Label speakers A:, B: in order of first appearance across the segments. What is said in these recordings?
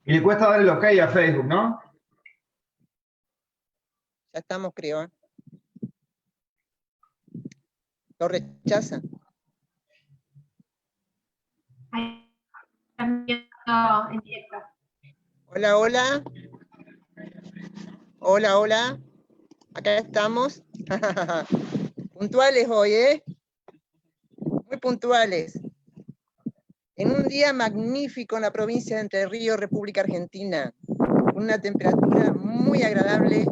A: Y le cuesta dar el OK a Facebook, ¿no?
B: Ya estamos, creo. ¿Lo rechaza?
C: Ahí están viendo en directo.
B: Hola, hola. Hola, hola. Acá estamos. Puntuales hoy, ¿eh? Muy puntuales. En un día magnífico en la provincia de Entre Ríos, República Argentina. Una temperatura muy agradable.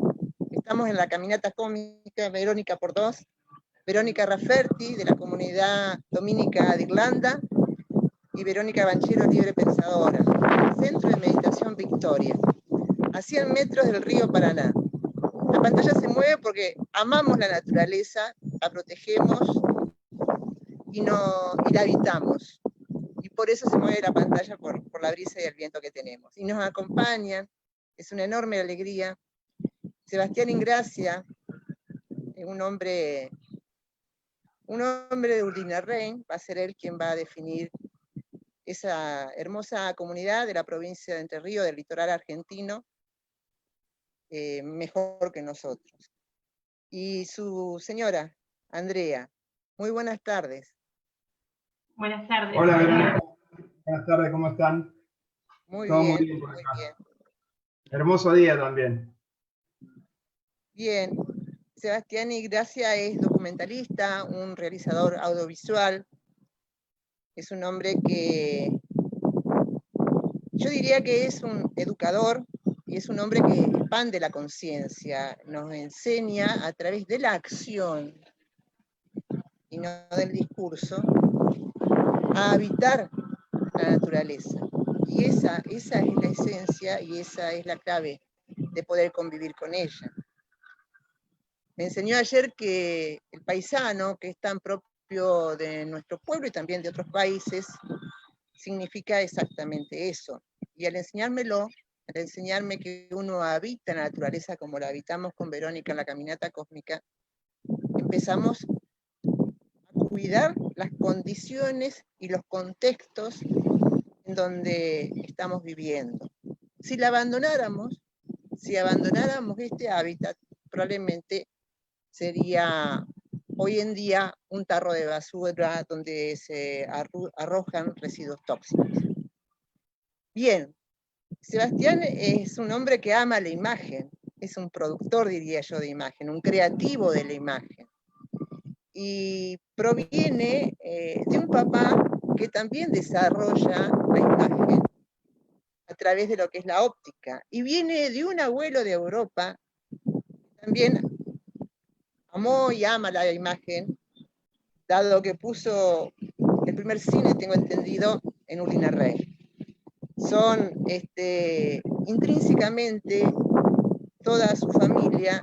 B: Estamos en la caminata cósmica Verónica por dos. Verónica Rafferty, de la comunidad dominica de Irlanda, y Verónica Banchero, libre pensadora. Centro de Meditación Victoria, a 100 metros del río Paraná. La pantalla se mueve porque amamos la naturaleza, la protegemos y la habitamos. Y por eso se mueve la pantalla por la brisa y el viento que tenemos. Y nos acompañan, es una enorme alegría, Sebastián Ingracia, un hombre de Urdinarrain, va a ser él quien va a definir esa hermosa comunidad de la provincia de Entre Ríos, del litoral argentino, mejor que nosotros. Y su señora, Andrea. Muy buenas tardes.
C: Buenas tardes.
A: Hola, Verónica. Buenas tardes, ¿cómo están?
B: Muy
A: Todo
B: bien,
A: muy bien por
B: muy
A: acá.
B: bien.
A: Hermoso día también.
B: Bien. Sebastián Ingracia es documentalista, un realizador audiovisual. Es un hombre que yo diría que es un educador y es un hombre que expande la conciencia, nos enseña a través de la acción y no del discurso a habitar la naturaleza. Y esa es la esencia y esa es la clave de poder convivir con ella. Me enseñó ayer que el paisano, que es tan propio de nuestro pueblo y también de otros países, significa exactamente eso. Y al enseñarme que uno habita la naturaleza como la habitamos con Verónica en la caminata cósmica, empezamos a cuidar las condiciones y los contextos en donde estamos viviendo. Si abandonáramos este hábitat, probablemente sería hoy en día un tarro de basura donde se arrojan residuos tóxicos. Bien, Sebastián es un hombre que ama la imagen, es un productor, diría yo, de imagen, un creativo de la imagen. Y proviene de un papá que también desarrolla la imagen a través de lo que es la óptica. Y viene de un abuelo de Europa que también amó y ama la imagen, dado que puso el primer cine, tengo entendido, en Urdinarrain. Son intrínsecamente toda su familia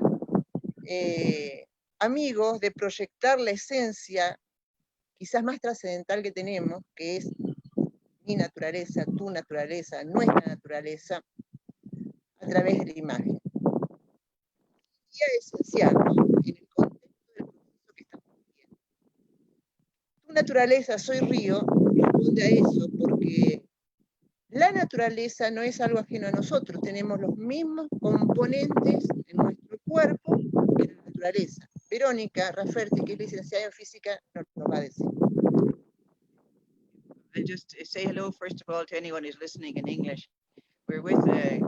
B: amigos de proyectar la esencia quizás más trascendental que tenemos, que es mi naturaleza, tu naturaleza, nuestra naturaleza, a través de la imagen. Y es esencial en el contexto del proceso que estamos viviendo. Tu naturaleza, soy río, responde a eso, porque la naturaleza no es algo ajeno a nosotros, tenemos los mismos componentes en nuestro cuerpo que la naturaleza. Verónica Rafferty, que es licenciada en física, nos lo va a decir.
D: I'll just say hello, first of all, to anyone who's listening in English. We're with a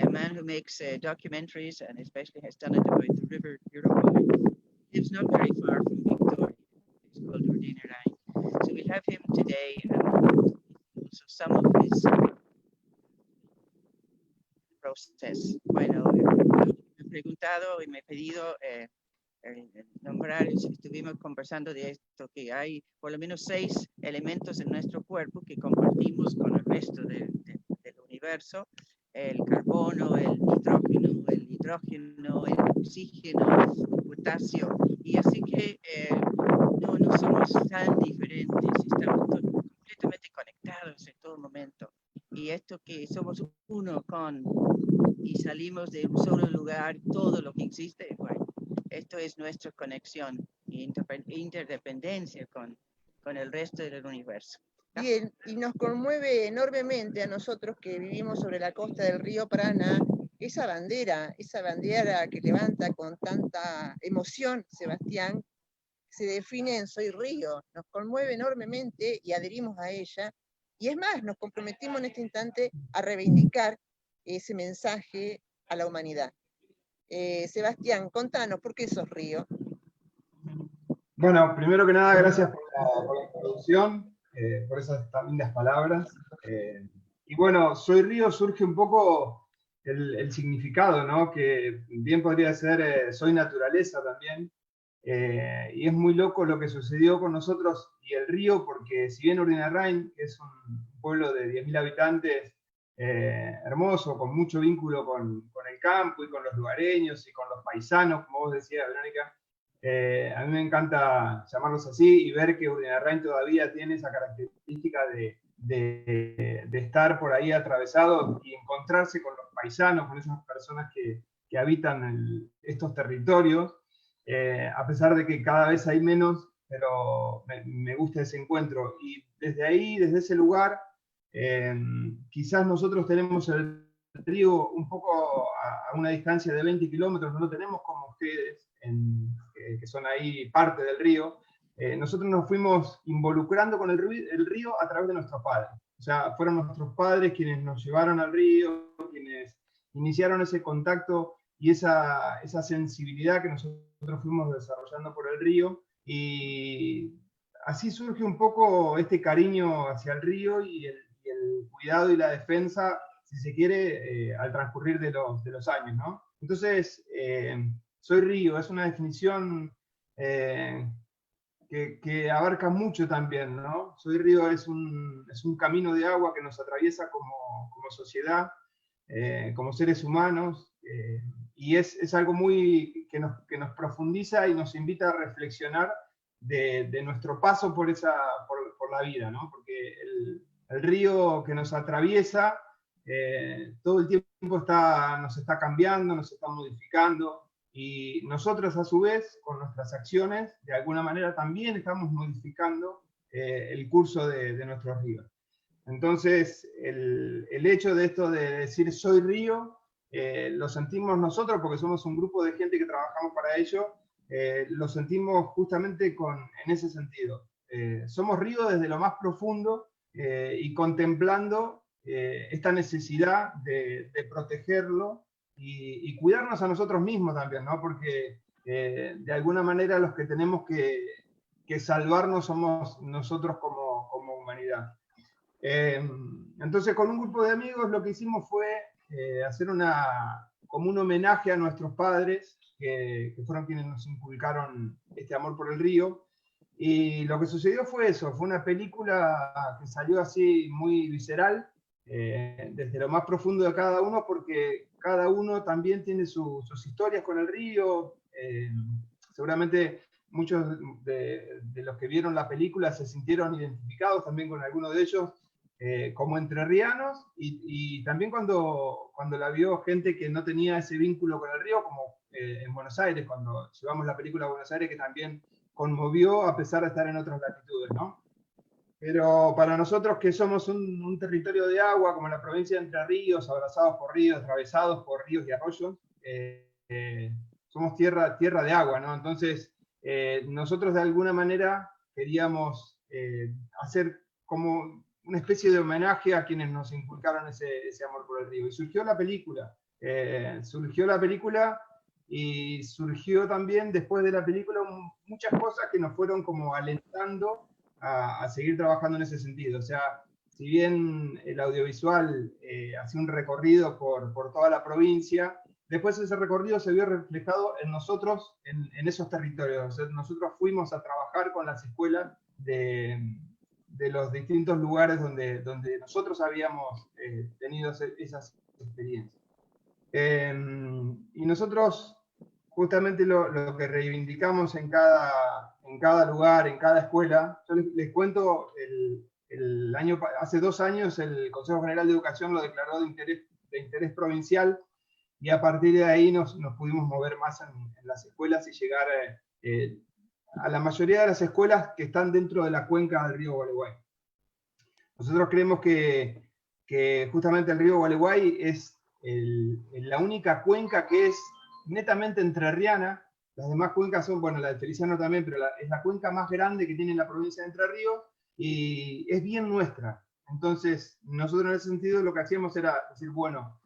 D: man who makes documentaries and especially has done it about the river Uruguay. He lives not very far from Victoria. It's called Urdinarrain. So we'll have him today and also some of his process. Bueno, me he preguntado y me he pedido nombrar, estuvimos conversando de esto, que hay por lo menos 6 elementos en nuestro cuerpo que compartimos con el resto del universo: el carbono, el hidrógeno, el oxígeno, el potasio, y así que no somos tan diferentes, estamos completamente conectados en todo momento, y esto que somos uno con y salimos de un solo lugar, todo lo que existe, bueno, esto es nuestra conexión e interdependencia con el resto del universo.
B: Bien, y nos conmueve enormemente a nosotros que vivimos sobre la costa del río Paraná, esa bandera que levanta con tanta emoción Sebastián, se define en Soy Río, nos conmueve enormemente y adherimos a ella, y es más, nos comprometimos en este instante a reivindicar ese mensaje a la humanidad. Sebastián, contanos, ¿por qué sos Río?
A: Bueno, primero que nada, gracias por la introducción, por esas tan lindas palabras. Y bueno, Soy Río surge un poco el significado, ¿no? Que bien podría ser Soy Naturaleza también. Y es muy loco lo que sucedió con nosotros y el río, porque si bien Urdinarrain, que es un pueblo de 10.000 habitantes, hermoso, con mucho vínculo con el campo y con los lugareños y con los paisanos, como vos decías, Verónica, a mí me encanta llamarlos así y ver que Urdinarrain todavía tiene esa característica de estar por ahí atravesado y encontrarse con los paisanos, con esas personas que habitan estos territorios, a pesar de que cada vez hay menos, pero me gusta ese encuentro. Y desde ahí, desde ese lugar, quizás nosotros tenemos el río un poco a una distancia de 20 kilómetros, no lo tenemos como ustedes, que son ahí parte del río. Nosotros nos fuimos involucrando con el río a través de nuestros padres. O sea, fueron nuestros padres quienes nos llevaron al río, quienes iniciaron ese contacto y esa sensibilidad que nosotros fuimos desarrollando por el río. Y así surge un poco este cariño hacia el río y el cuidado y la defensa, si se quiere, al transcurrir de los años, ¿no? Entonces, Soy Río es una definición que abarca mucho también, ¿no? Soy Río es un camino de agua que nos atraviesa como sociedad, como seres humanos, y es algo muy que nos profundiza y nos invita a reflexionar de nuestro paso por la vida, ¿no? Porque el río que nos atraviesa todo el tiempo nos está cambiando, nos está modificando, y nosotros a su vez, con nuestras acciones, de alguna manera también estamos modificando el curso de nuestros ríos. Entonces, el hecho de esto de decir Soy Río, lo sentimos nosotros porque somos un grupo de gente que trabajamos para ello, lo sentimos justamente en ese sentido. Somos río desde lo más profundo y contemplando esta necesidad de protegerlo y cuidarnos a nosotros mismos también, ¿no? Porque de alguna manera los que tenemos que salvarnos somos nosotros como humanidad. Entonces, con un grupo de amigos lo que hicimos fue hacer como un homenaje a nuestros padres, que fueron quienes nos inculcaron este amor por el río. Y lo que sucedió fue eso, fue una película que salió así muy visceral, desde lo más profundo de cada uno, porque cada uno también tiene sus historias con el río. Seguramente muchos de los que vieron la película se sintieron identificados también con alguno de ellos, como entrerrianos, y también cuando la vio gente que no tenía ese vínculo con el río, como en Buenos Aires, cuando llevamos la película a Buenos Aires, que también conmovió a pesar de estar en otras latitudes, ¿no? Pero para nosotros que somos un territorio de agua, como la provincia de Entre Ríos, abrazados por ríos, atravesados por ríos y arroyos, somos tierra de agua, ¿no? Entonces, nosotros de alguna manera queríamos hacer como una especie de homenaje a quienes nos inculcaron ese amor por el río. Y surgió la película. Y surgió también después de la película muchas cosas que nos fueron como alentando a seguir trabajando en ese sentido. O sea, si bien el audiovisual hacía un recorrido por toda la provincia, después ese recorrido se vio reflejado en nosotros, en esos territorios. O sea, nosotros fuimos a trabajar con las escuelas de los distintos lugares donde nosotros habíamos tenido esas experiencias. Y nosotros justamente lo que reivindicamos en cada lugar, en cada escuela, yo les cuento, hace 2 años el Consejo General de Educación lo declaró de interés provincial, y a partir de ahí nos pudimos mover más en las escuelas y llegar a la mayoría de las escuelas que están dentro de la cuenca del río Gualeguay. Nosotros creemos que justamente el río Gualeguay es la única cuenca que es netamente entrerriana. Las demás cuencas son, bueno, la de Feliciano también, pero es la cuenca más grande que tiene la provincia de Entre Ríos y es bien nuestra. Entonces, nosotros en ese sentido lo que hacíamos era decir, bueno,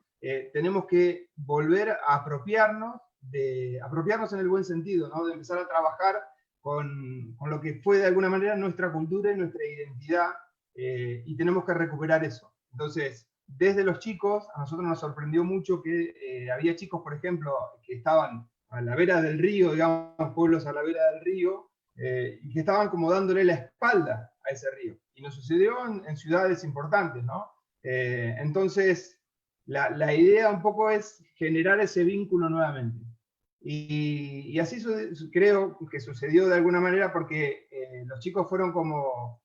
A: tenemos que volver a apropiarnos en el buen sentido, ¿no? De empezar a trabajar con lo que fue de alguna manera nuestra cultura y nuestra identidad, y tenemos que recuperar eso. Entonces, desde los chicos, a nosotros nos sorprendió mucho que había chicos, por ejemplo, que estaban a la vera del río, digamos, pueblos a la vera del río, y que estaban como dándole la espalda a ese río. Y nos sucedió en ciudades importantes, ¿no? Entonces, la idea un poco es generar ese vínculo nuevamente. Y así creo que sucedió de alguna manera porque los chicos fueron como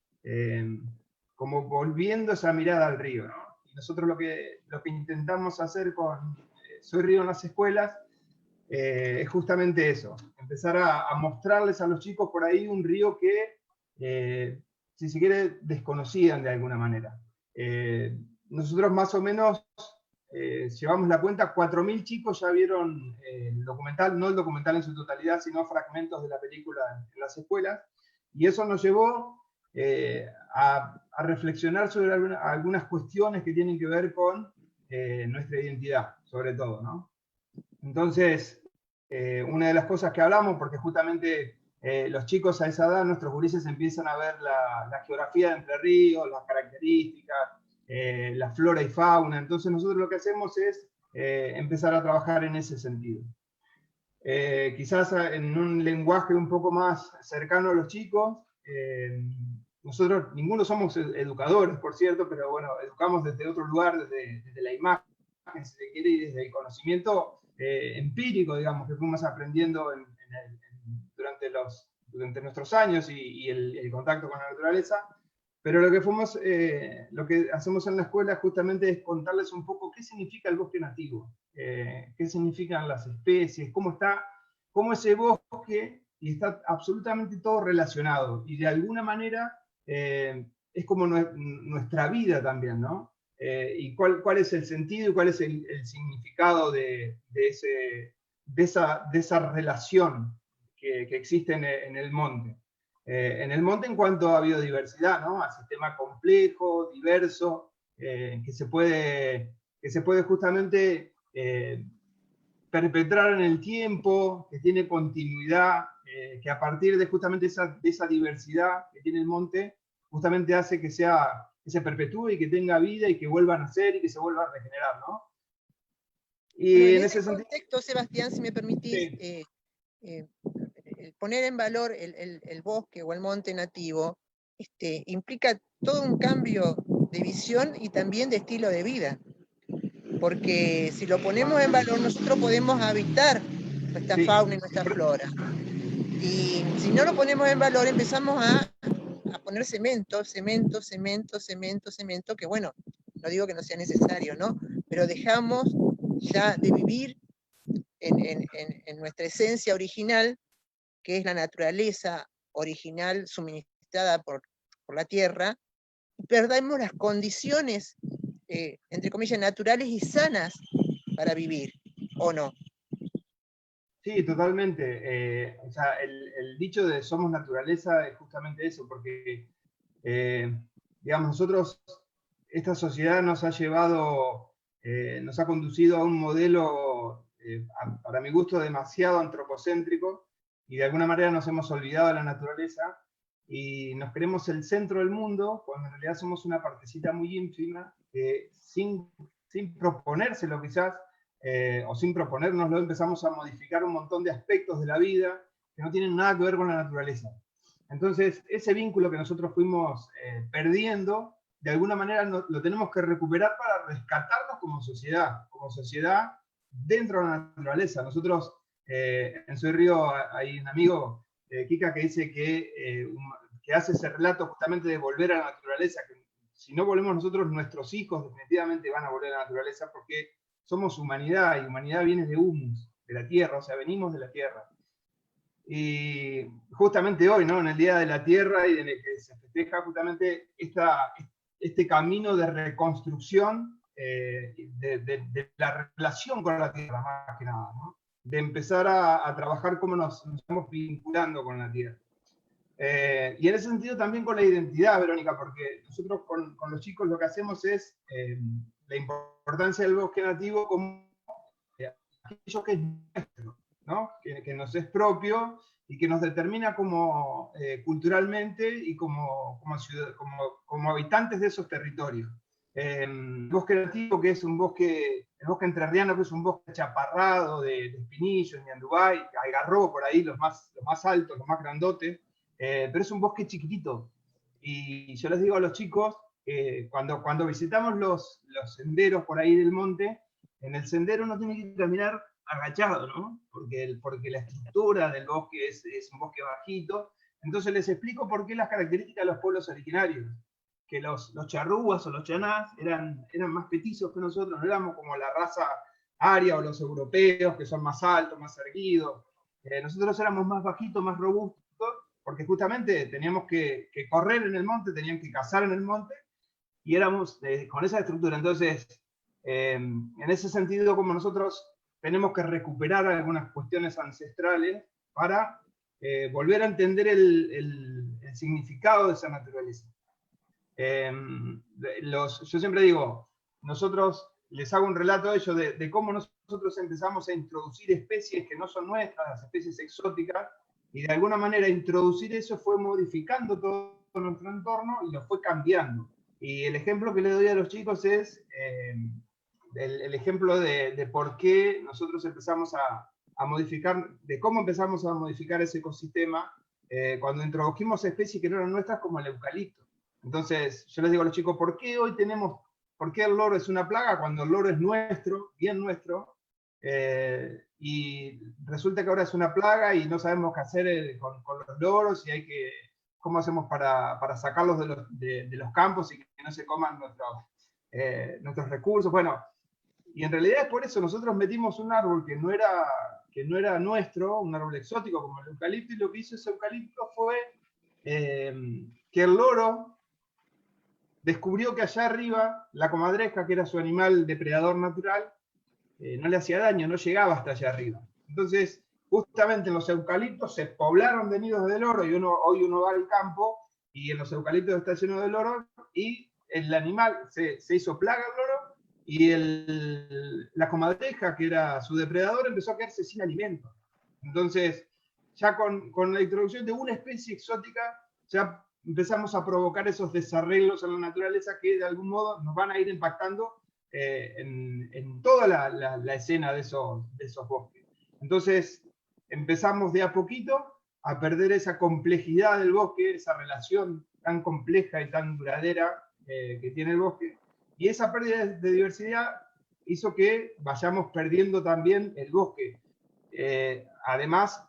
A: volviendo esa mirada al río, ¿no? Y nosotros lo que intentamos hacer con Soy Río en las escuelas es justamente eso, empezar a mostrarles a los chicos por ahí un río que, si se quiere, desconocían de alguna manera. Nosotros más o menos llevamos la cuenta, 4.000 chicos ya vieron el documental, no el documental en su totalidad, sino fragmentos de la película en las escuelas, y eso nos llevó a reflexionar sobre algunas cuestiones que tienen que ver con nuestra identidad, sobre todo, ¿no? Entonces, una de las cosas que hablamos, porque justamente los chicos a esa edad, nuestros gurises, empiezan a ver la geografía de Entre Ríos, las características, la flora y fauna. Entonces nosotros lo que hacemos es empezar a trabajar en ese sentido. Quizás en un lenguaje un poco más cercano a los chicos. Nosotros, ninguno somos educadores, por cierto, pero bueno, educamos desde otro lugar, desde la imagen, si se quiere, y desde el conocimiento empírico, digamos, que fuimos aprendiendo durante nuestros años y el contacto con la naturaleza. Pero lo que hacemos en la escuela justamente es contarles un poco qué significa el bosque nativo, qué significan las especies, cómo ese bosque, y está absolutamente todo relacionado, y de alguna manera es como nuestra vida también, ¿no? Y cuál es el sentido y cuál es el significado de esa relación que existe en el monte. En el monte en cuanto a biodiversidad, ¿no? A sistema complejo, diverso, que se puede justamente perpetrar en el tiempo, que tiene continuidad, que a partir de justamente de esa diversidad que tiene el monte, justamente hace que se perpetúe y que tenga vida y que vuelva a nacer y que se vuelva a regenerar, ¿no?
B: Y bueno, en ese contexto, Sebastián, si me permitís, sí, poner en valor el bosque o el monte nativo implica todo un cambio de visión y también de estilo de vida. Porque si lo ponemos en valor, nosotros podemos habitar nuestra fauna y nuestra flora. Y si no lo ponemos en valor, empezamos a poner cemento, que bueno, no digo que no sea necesario, ¿no? Pero dejamos ya de vivir en nuestra esencia original, que es la naturaleza original suministrada por la tierra, y perdemos las condiciones, entre comillas, naturales y sanas para vivir, ¿o no?
A: Sí, totalmente. O sea, el dicho de somos naturaleza es justamente eso, porque, digamos, nosotros, esta sociedad nos ha llevado, nos ha conducido a un modelo, para mi gusto, demasiado antropocéntrico, y de alguna manera nos hemos olvidado de la naturaleza, y nos creemos el centro del mundo, cuando en realidad somos una partecita muy ínfima, que sin proponérselo quizás, o sin proponérnoslo, empezamos a modificar un montón de aspectos de la vida que no tienen nada que ver con la naturaleza. Entonces, ese vínculo que nosotros fuimos perdiendo, de alguna manera lo tenemos que recuperar para rescatarnos como sociedad dentro de la naturaleza. Nosotros, en Soy Río, hay un amigo, Kika, que dice que hace ese relato justamente de volver a la naturaleza, que si no volvemos nosotros, nuestros hijos definitivamente van a volver a la naturaleza, porque somos humanidad, y humanidad viene de humus, de la tierra, o sea, venimos de la tierra. Y justamente hoy, ¿no? En el Día de la Tierra, y en el que se festeja justamente este camino de reconstrucción de la relación con la tierra, más que nada, ¿no? De empezar a trabajar cómo nos estamos vinculando con la tierra. Y en ese sentido también con la identidad, Verónica, porque nosotros con los chicos lo que hacemos es la importancia del bosque nativo como aquello que es nuestro, ¿no? Que nos es propio y que nos determina como culturalmente y como habitantes de esos territorios. El bosque nativo, que es un bosque, el bosque entrerriano, que es un bosque chaparrado de espinillos, ñandubay, algarrobo por ahí, los más altos, los más grandotes, pero es un bosque chiquitito. Y yo les digo a los chicos, cuando visitamos los senderos por ahí del monte, en el sendero uno tiene que caminar agachado, ¿no? Porque la estructura del bosque es un bosque bajito. Entonces les explico por qué las características de los pueblos originarios. Que los charrúas o los chanás eran más petizos que nosotros, no éramos como la raza aria o los europeos, que son más altos, más erguidos. Nosotros éramos más bajitos, más robustos, porque justamente teníamos que correr en el monte, tenían que cazar en el monte, y éramos con esa estructura. Entonces, en ese sentido, como nosotros tenemos que recuperar algunas cuestiones ancestrales para volver a entender el significado de esa naturaleza. Yo siempre digo, nosotros les hago un relato a ellos de cómo nosotros empezamos a introducir especies que no son nuestras, las especies exóticas, y de alguna manera introducir eso fue modificando todo nuestro entorno y lo fue cambiando. Y el ejemplo que le doy a los chicos es el ejemplo de por qué nosotros empezamos a modificar, de cómo empezamos a modificar ese ecosistema cuando introdujimos especies que no eran nuestras, como el eucalipto. Entonces, yo les digo a los chicos, ¿por qué el loro es una plaga cuando el loro es nuestro, bien nuestro? Y resulta que ahora es una plaga y no sabemos qué hacer con los loros y ¿cómo hacemos para sacarlos de los campos y que no se coman nuestros recursos? Bueno, y en realidad es por eso nosotros metimos un árbol que no era nuestro, un árbol exótico como el eucalipto, y lo que hizo ese eucalipto fue que el loro descubrió que allá arriba la comadreja, que era su animal depredador natural, no le hacía daño, no llegaba hasta allá arriba. Entonces, justamente en los eucaliptos se poblaron de nidos de loro, y hoy uno va al campo y en los eucaliptos está lleno de loro, y el animal se hizo plaga al loro, y la comadreja, que era su depredador, empezó a quedarse sin alimento. Entonces, ya con la introducción de una especie exótica, ya empezamos a provocar esos desarreglos en la naturaleza que de algún modo nos van a ir impactando en toda la escena de esos bosques. Entonces empezamos de a poquito a perder esa complejidad del bosque, esa relación tan compleja y tan duradera que tiene el bosque, y esa pérdida de diversidad hizo que vayamos perdiendo también el bosque. Además,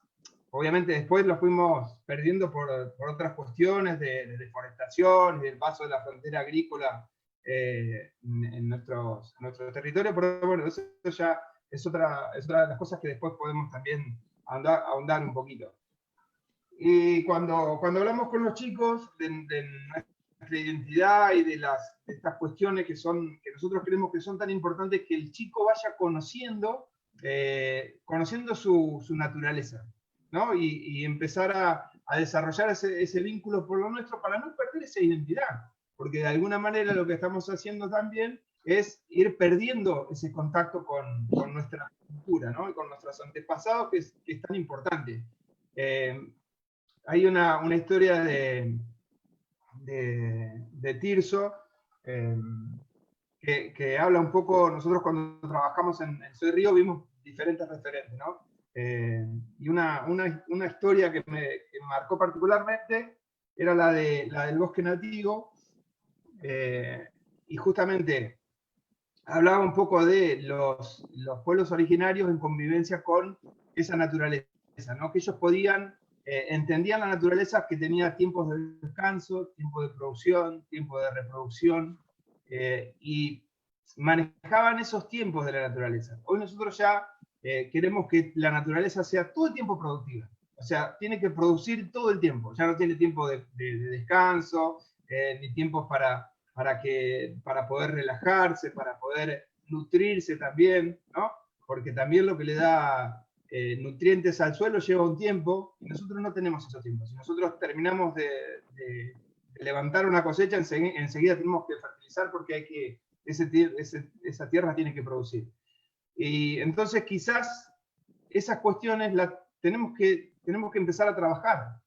A: obviamente después lo fuimos perdiendo por otras cuestiones de deforestación y del paso de la frontera agrícola en nuestro territorio, pero bueno, eso ya es otra de las cosas que después podemos también ahondar un poquito. Y cuando hablamos con los chicos de nuestra identidad y de estas cuestiones que nosotros creemos que son tan importantes, que el chico vaya conociendo su naturaleza, ¿no? Y empezar a desarrollar ese vínculo por lo nuestro para no perder esa identidad, porque de alguna manera lo que estamos haciendo también es ir perdiendo ese contacto con nuestra cultura, ¿no? Y con nuestros antepasados, que es tan importante. Hay una historia de Tirso que habla un poco. Nosotros cuando trabajamos en Soy Río vimos diferentes referentes, ¿no? Y una historia que me marcó particularmente era la del bosque nativo, y justamente hablaba un poco de los pueblos originarios en convivencia con esa naturaleza, ¿no? Que ellos entendían la naturaleza, que tenía tiempos de descanso, tiempo de producción, tiempo de reproducción, y manejaban esos tiempos de la naturaleza. Hoy nosotros ya queremos que la naturaleza sea todo el tiempo productiva, o sea, tiene que producir todo el tiempo, ya no tiene tiempo de descanso, ni tiempos para para poder relajarse, para poder nutrirse también, ¿no? Porque también lo que le da nutrientes al suelo lleva un tiempo, y nosotros no tenemos esos tiempos. Si nosotros terminamos de levantar una cosecha, enseguida tenemos que fertilizar porque hay que, esa tierra tiene que producir. Y entonces quizás esas cuestiones las tenemos que empezar a trabajar.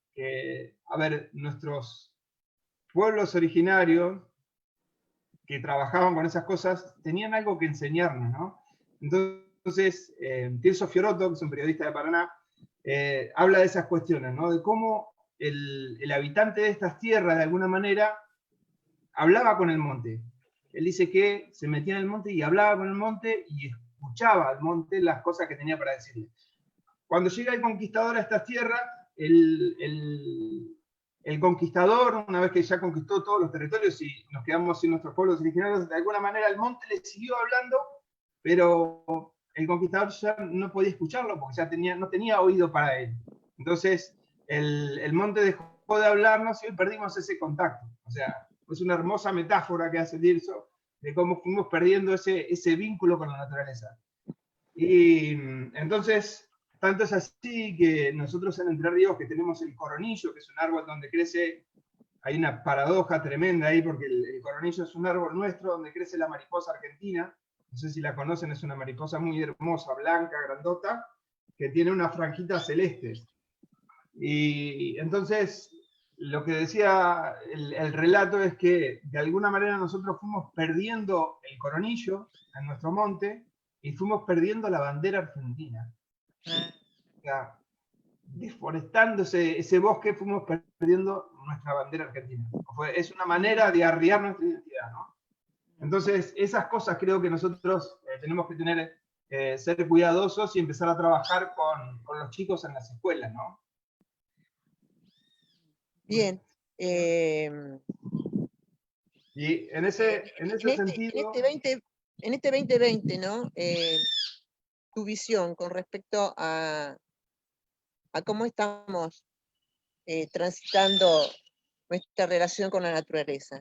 A: A ver, nuestros pueblos originarios que trabajaban con esas cosas tenían algo que enseñarnos, ¿no? Entonces, Tirso Fiorotto, que es un periodista de Paraná, habla de esas cuestiones, ¿no? De cómo el habitante de estas tierras, de alguna manera, hablaba con el monte. Él dice que se metía en el monte y hablaba con el monte y escuchaba al monte las cosas que tenía para decirle. Cuando llega el conquistador a estas tierras, el conquistador, una vez que ya conquistó todos los territorios y nos quedamos sin nuestros pueblos originarios, de alguna manera el monte le siguió hablando, pero el conquistador ya no podía escucharlo porque ya no tenía oído para él. Entonces el monte dejó de hablarnos y hoy perdimos ese contacto. O sea, es una hermosa metáfora que hace Tirso de cómo fuimos perdiendo ese vínculo con la naturaleza. Y entonces, tanto es así que nosotros en Entre Ríos, que tenemos el coronillo, que es un árbol donde crece, hay una paradoja tremenda ahí, porque el coronillo es un árbol nuestro donde crece la mariposa argentina. No sé si la conocen, es una mariposa muy hermosa, blanca, grandota, que tiene unas franjitas celestes. Y entonces, lo que decía el relato es que de alguna manera nosotros fuimos perdiendo el coronillo en nuestro monte y fuimos perdiendo la bandera argentina. O sea, deforestándose ese bosque, fuimos perdiendo nuestra bandera argentina. Es una manera de arriar nuestra identidad, ¿no? Entonces, esas cosas creo que nosotros tenemos que tener, ser cuidadosos y empezar a trabajar con los chicos en las escuelas, ¿no?
B: Bien.
A: Y en ese sentido...
B: En este 2020, ¿no? Tu visión con respecto a cómo estamos transitando nuestra relación con la naturaleza.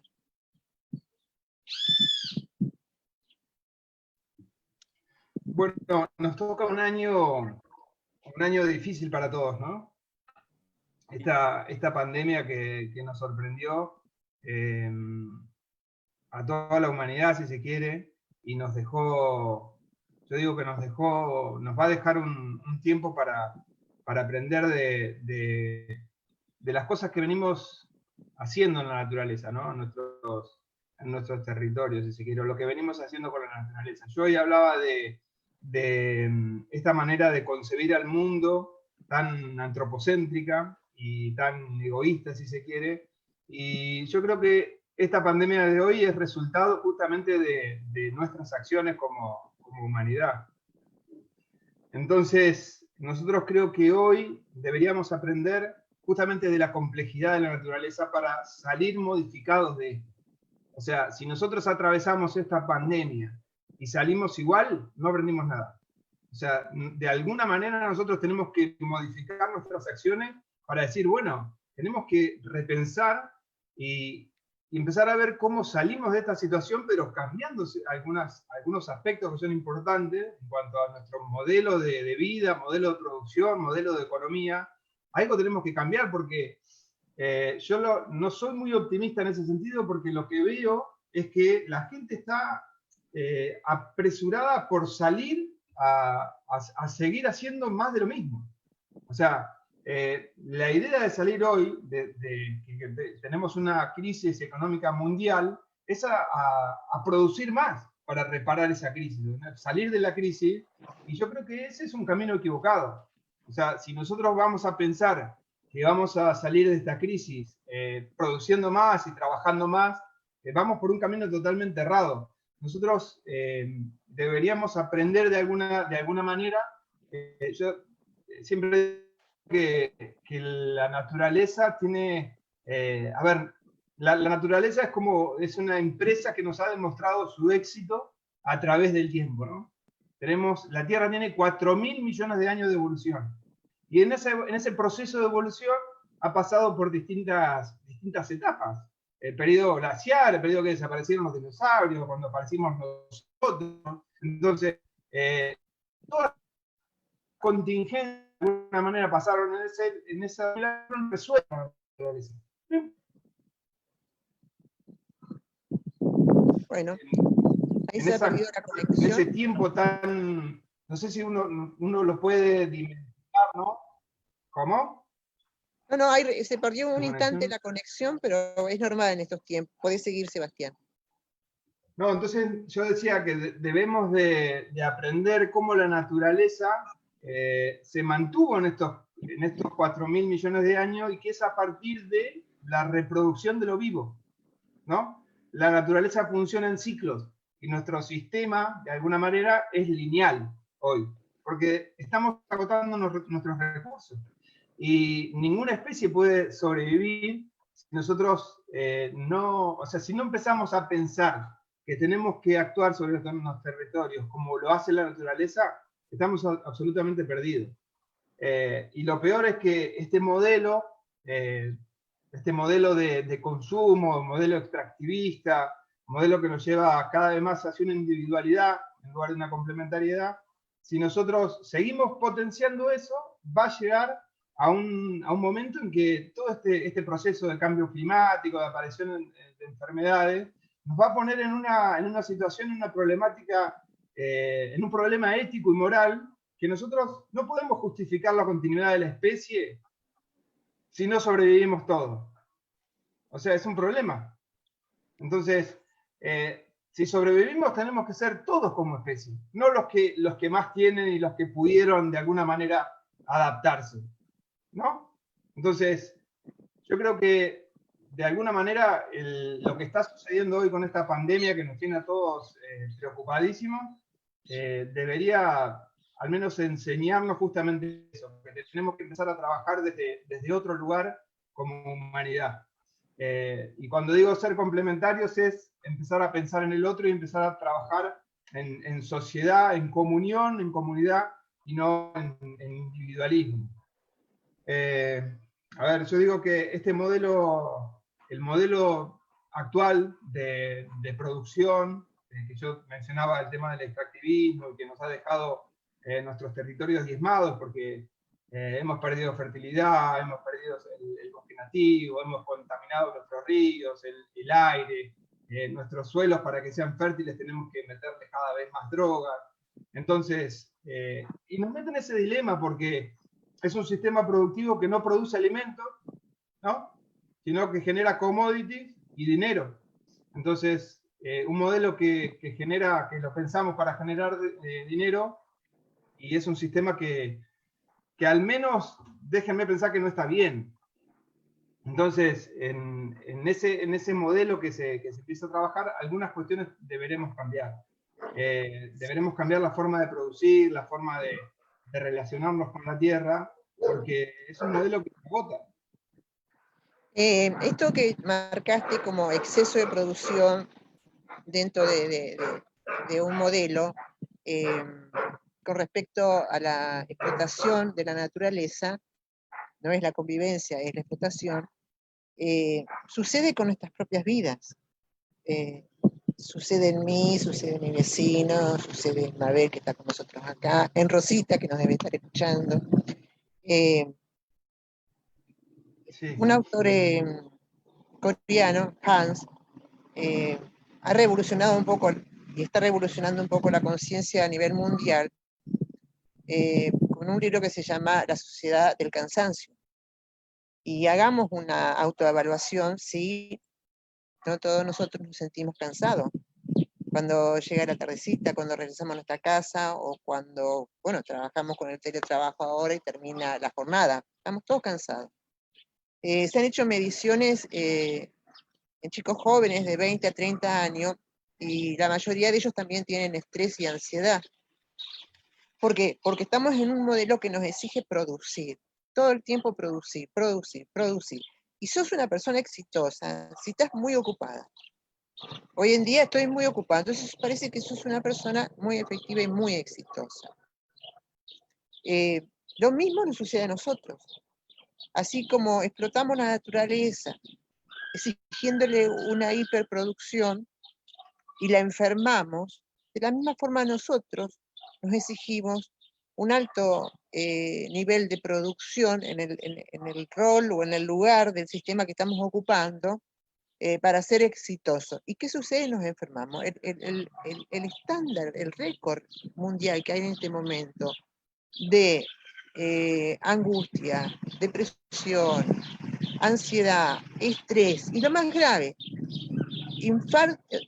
A: Bueno, nos toca un año difícil para todos, ¿no? Esta pandemia que nos sorprendió a toda la humanidad, si se quiere, y nos dejó, yo digo que nos va a dejar un tiempo para aprender de las cosas que venimos haciendo en la naturaleza, ¿no? En nuestros territorios, si se quiere, lo que venimos haciendo con la naturaleza. Yo hoy hablaba de esta manera de concebir al mundo tan antropocéntrica y tan egoísta, si se quiere, y yo creo que esta pandemia de hoy es resultado justamente de nuestras acciones como humanidad. Entonces, nosotros creo que hoy deberíamos aprender justamente de la complejidad de la naturaleza para salir modificados de esto. O sea, si nosotros atravesamos esta pandemia y salimos igual, no aprendimos nada. O sea, de alguna manera nosotros tenemos que modificar nuestras acciones para decir, bueno, tenemos que repensar y empezar a ver cómo salimos de esta situación, pero cambiando algunos aspectos que son importantes en cuanto a nuestro modelo de vida, modelo de producción, modelo de economía. Algo tenemos que cambiar porque yo no soy muy optimista en ese sentido, porque lo que veo es que la gente está apresurada por salir a seguir haciendo más de lo mismo. O sea, la idea de salir hoy, que tenemos una crisis económica mundial, es a producir más para reparar esa crisis, salir de la crisis, y yo creo que ese es un camino equivocado. O sea, si nosotros vamos a pensar que vamos a salir de esta crisis produciendo más y trabajando más, vamos por un camino totalmente errado. Nosotros deberíamos aprender de alguna manera. Yo siempre digo que la naturaleza tiene... a ver, la naturaleza es una empresa que nos ha demostrado su éxito a través del tiempo, ¿no? La Tierra tiene 4.000 millones de años de evolución. Y en ese proceso de evolución ha pasado por distintas etapas. el periodo glacial, el periodo que desaparecieron los dinosaurios, cuando aparecimos nosotros. Entonces, todas las contingencias de alguna manera pasaron en esa resuelta.
B: Bueno, ahí
A: En
B: se ha perdido la
A: en
B: conexión.
A: ese tiempo tan, no sé si uno lo puede dimensionar, ¿no? ¿Cómo?
B: No, ahí se perdió un
A: ¿La
B: instante
A: conexión?
B: la conexión, pero es normal en estos tiempos. Podés seguir, Sebastián.
A: No, entonces yo decía que debemos de aprender cómo la naturaleza se mantuvo en estos 4.000 millones de años y que es a partir de la reproducción de lo vivo, ¿no? La naturaleza funciona en ciclos y nuestro sistema, de alguna manera, es lineal hoy, porque estamos agotando nuestros recursos y ninguna especie puede sobrevivir si nosotros si no empezamos a pensar que tenemos que actuar sobre los territorios como lo hace la naturaleza, estamos absolutamente perdidos. Y lo peor es que este modelo de consumo, modelo extractivista, modelo que nos lleva cada vez más hacia una individualidad en lugar de una complementariedad, si nosotros seguimos potenciando eso, va a llegar a un momento en que todo este proceso de cambio climático, de aparición de enfermedades, nos va a poner en una situación, en una problemática, en un problema ético y moral, que nosotros no podemos justificar la continuidad de la especie si no sobrevivimos todos. O sea, es un problema. Entonces, si sobrevivimos tenemos que ser todos como especie, no los que más tienen y los que pudieron de alguna manera adaptarse, ¿no? Entonces, yo creo que de alguna manera lo que está sucediendo hoy con esta pandemia que nos tiene a todos preocupadísimos, debería al menos enseñarnos justamente eso, que tenemos que empezar a trabajar desde otro lugar como humanidad. Y cuando digo ser complementarios es empezar a pensar en el otro y empezar a trabajar en sociedad, en comunión, en comunidad y no en individualismo. A ver, yo digo que el modelo actual de producción, que yo mencionaba el tema del extractivismo y que nos ha dejado nuestros territorios diezmados porque hemos perdido fertilidad, hemos perdido el bosque nativo, hemos contaminado nuestros ríos, el aire, nuestros suelos para que sean fértiles tenemos que meterle cada vez más drogas. Entonces, y nos meten ese dilema porque es un sistema productivo que no produce alimentos, ¿no? Sino que genera commodities y dinero. Entonces, un modelo que genera, que lo pensamos para generar dinero, y es un sistema que al menos, déjenme pensar que no está bien. Entonces, en ese modelo que se empieza a trabajar, algunas cuestiones deberemos cambiar. Deberemos cambiar la forma de producir, la forma de relacionarnos con la tierra, porque es un modelo que se agota.
B: Esto que marcaste como exceso de producción dentro de un modelo, con respecto a la explotación de la naturaleza, no es la convivencia, es la explotación, sucede con nuestras propias vidas. Sucede en mí, sucede en mi vecino, sucede en Mabel, que está con nosotros acá, en Rosita, que nos debe estar escuchando.
A: Sí.
B: Un autor coreano, Hans, ha revolucionado un poco, y está revolucionando un poco la conciencia a nivel mundial, con un libro que se llama La sociedad del cansancio. Y hagamos una autoevaluación si no todos nosotros nos sentimos cansados. Cuando llega la tardecita, cuando regresamos a nuestra casa, o cuando, bueno, trabajamos con el teletrabajo ahora y termina la jornada. Estamos todos cansados. Se han hecho mediciones en chicos jóvenes de 20 a 30 años, y la mayoría de ellos también tienen estrés y ansiedad. ¿Por qué? Porque estamos en un modelo que nos exige producir, todo el tiempo producir, producir, producir. Y sos una persona exitosa si estás muy ocupada. Hoy en día estoy muy ocupada, entonces parece que sos una persona muy efectiva y muy exitosa. Lo mismo nos sucede a nosotros. Así como explotamos la naturaleza exigiéndole una hiperproducción y la enfermamos, de la misma forma nosotros nos exigimos un alto nivel de producción en el rol o en el lugar del sistema que estamos ocupando para ser exitosos. ¿Y qué sucede? Nos enfermamos. El estándar, el récord mundial que hay en este momento de angustia, depresión, ansiedad, estrés y lo más grave,